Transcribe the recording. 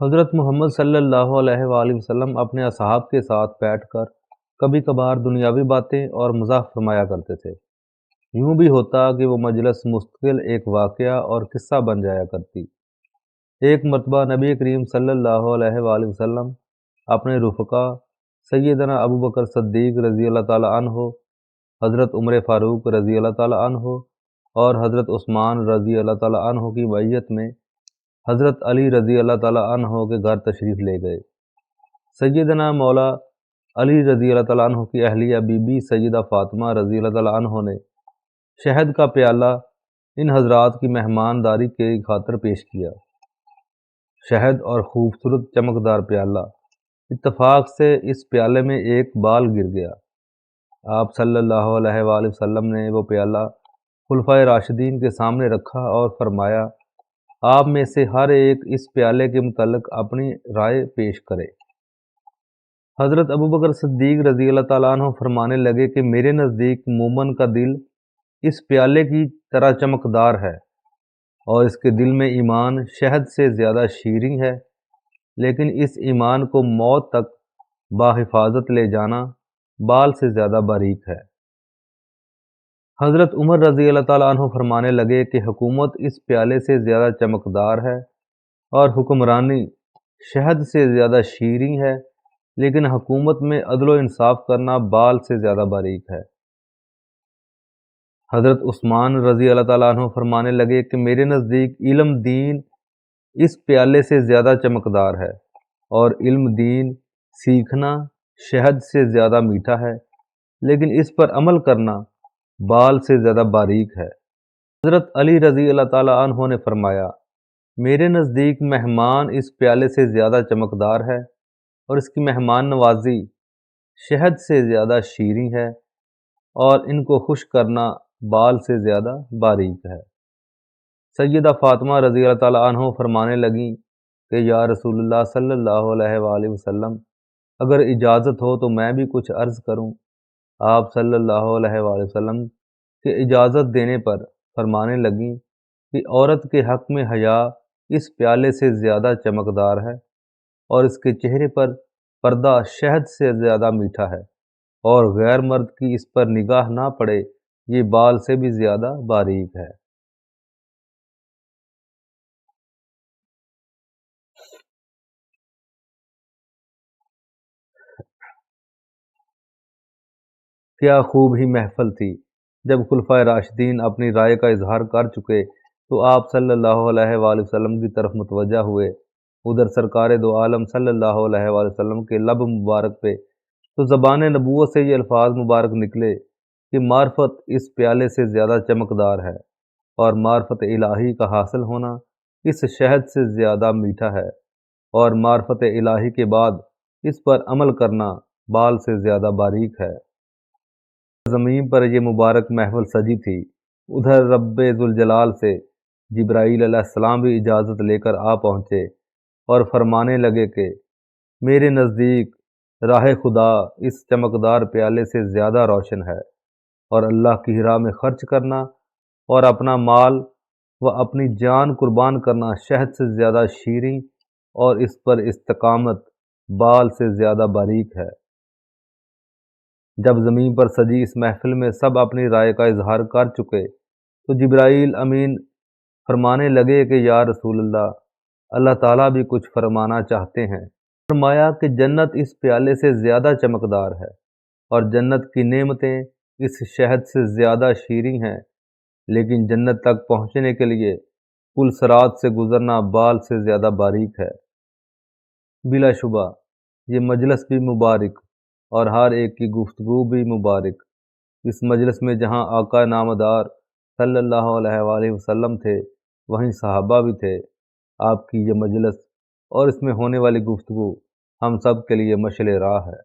حضرت محمد صلی اللہ علیہ وآلہ وسلم اپنے اصحاب کے ساتھ بیٹھ کر کبھی کبھار دنیاوی باتیں اور مزاح فرمایا کرتے تھے۔ یوں بھی ہوتا کہ وہ مجلس مستقل ایک واقعہ اور قصہ بن جایا کرتی۔ ایک مرتبہ نبی کریم صلی اللہ علیہ وآلہ وسلم اپنے رفقا سیدنا ابو بکر صدیق رضی اللہ تعالیٰ عنہ، حضرت عمر فاروق رضی اللہ تعالیٰ عنہ اور حضرت عثمان رضی اللہ تعالیٰ عنہ کی معیت میں حضرت علی رضی اللہ تعالیٰ عنہ کے گھر تشریف لے گئے۔ سیدنا مولا علی رضی اللہ تعالیٰ عنہ کی اہلیہ بی بی سیدہ فاطمہ رضی اللہ تعالیٰ عنہ نے شہد کا پیالہ ان حضرات کی مہمانداری کے خاطر پیش کیا۔ شہد اور خوبصورت چمکدار پیالہ، اتفاق سے اس پیالے میں ایک بال گر گیا۔ آپ صلی اللہ علیہ وآلہ وسلم نے وہ پیالہ خلفائے راشدین کے سامنے رکھا اور فرمایا، آپ میں سے ہر ایک اس پیالے کے متعلق اپنی رائے پیش کرے۔ حضرت ابو بکر صدیق رضی اللہ تعالیٰ عنہ فرمانے لگے کہ میرے نزدیک مومن کا دل اس پیالے کی طرح چمکدار ہے، اور اس کے دل میں ایمان شہد سے زیادہ شیریں ہے، لیکن اس ایمان کو موت تک باحفاظت لے جانا بال سے زیادہ باریک ہے۔ حضرت عمر رضی اللہ تعالیٰ عنہ فرمانے لگے کہ حکومت اس پیالے سے زیادہ چمکدار ہے اور حکمرانی شہد سے زیادہ شیریں ہے، لیکن حکومت میں عدل و انصاف کرنا بال سے زیادہ باریک ہے۔ حضرت عثمان رضی اللہ تعالیٰ عنہ فرمانے لگے کہ میرے نزدیک علم دین اس پیالے سے زیادہ چمکدار ہے، اور علم دین سیکھنا شہد سے زیادہ میٹھا ہے، لیکن اس پر عمل کرنا بال سے زیادہ باریک ہے۔ حضرت علی رضی اللہ تعالیٰ عنہ نے فرمایا، میرے نزدیک مہمان اس پیالے سے زیادہ چمکدار ہے، اور اس کی مہمان نوازی شہد سے زیادہ شیریں ہے، اور ان کو خوش کرنا بال سے زیادہ باریک ہے۔ سیدہ فاطمہ رضی اللہ تعالیٰ عنہ فرمانے لگیں کہ یا رسول اللہ صلی اللہ علیہ وآلہ وسلم، اگر اجازت ہو تو میں بھی کچھ عرض کروں۔ آپ صلی اللہ علیہ وآلہ وسلم کے اجازت دینے پر فرمانے لگیں کہ عورت کے حق میں حیا اس پیالے سے زیادہ چمکدار ہے، اور اس کے چہرے پر پردہ شہد سے زیادہ میٹھا ہے، اور غیر مرد کی اس پر نگاہ نہ پڑے، یہ بال سے بھی زیادہ باریک ہے۔ کیا خوب ہی محفل تھی۔ جب خلفائے راشدین اپنی رائے کا اظہار کر چکے تو آپ صلی اللہ علیہ وآلہ وسلم کی طرف متوجہ ہوئے۔ ادھر سرکار دو عالم صلی اللہ علیہ وآلہ وسلم کے لب مبارک پہ تو زبان نبوت سے یہ الفاظ مبارک نکلے کہ معرفت اس پیالے سے زیادہ چمکدار ہے، اور معرفت الہی کا حاصل ہونا اس شہد سے زیادہ میٹھا ہے، اور معرفت الہی کے بعد اس پر عمل کرنا بال سے زیادہ باریک ہے۔ زمین پر یہ مبارک محفل سجی تھی، ادھر رب ذوالجلال سے جبرائیل علیہ السلام بھی اجازت لے کر آ پہنچے اور فرمانے لگے کہ میرے نزدیک راہ خدا اس چمکدار پیالے سے زیادہ روشن ہے، اور اللہ کی راہ میں خرچ کرنا اور اپنا مال و اپنی جان قربان کرنا شہد سے زیادہ شیریں، اور اس پر استقامت بال سے زیادہ باریک ہے۔ جب زمین پر سجی اس محفل میں سب اپنی رائے کا اظہار کر چکے تو جبرائیل امین فرمانے لگے کہ یا رسول اللہ، اللہ تعالیٰ بھی کچھ فرمانا چاہتے ہیں۔ فرمایا کہ جنت اس پیالے سے زیادہ چمکدار ہے، اور جنت کی نعمتیں اس شہد سے زیادہ شیریں ہیں، لیکن جنت تک پہنچنے کے لیے پل صراط سے گزرنا بال سے زیادہ باریک ہے۔ بلا شبہ یہ مجلس بھی مبارک اور ہر ایک کی گفتگو بھی مبارک۔ اس مجلس میں جہاں آقا نامدار صلی اللہ علیہ وآلہ وسلم تھے، وہیں صحابہ بھی تھے۔ آپ کی یہ مجلس اور اس میں ہونے والی گفتگو ہم سب کے لیے مشعل راہ ہے۔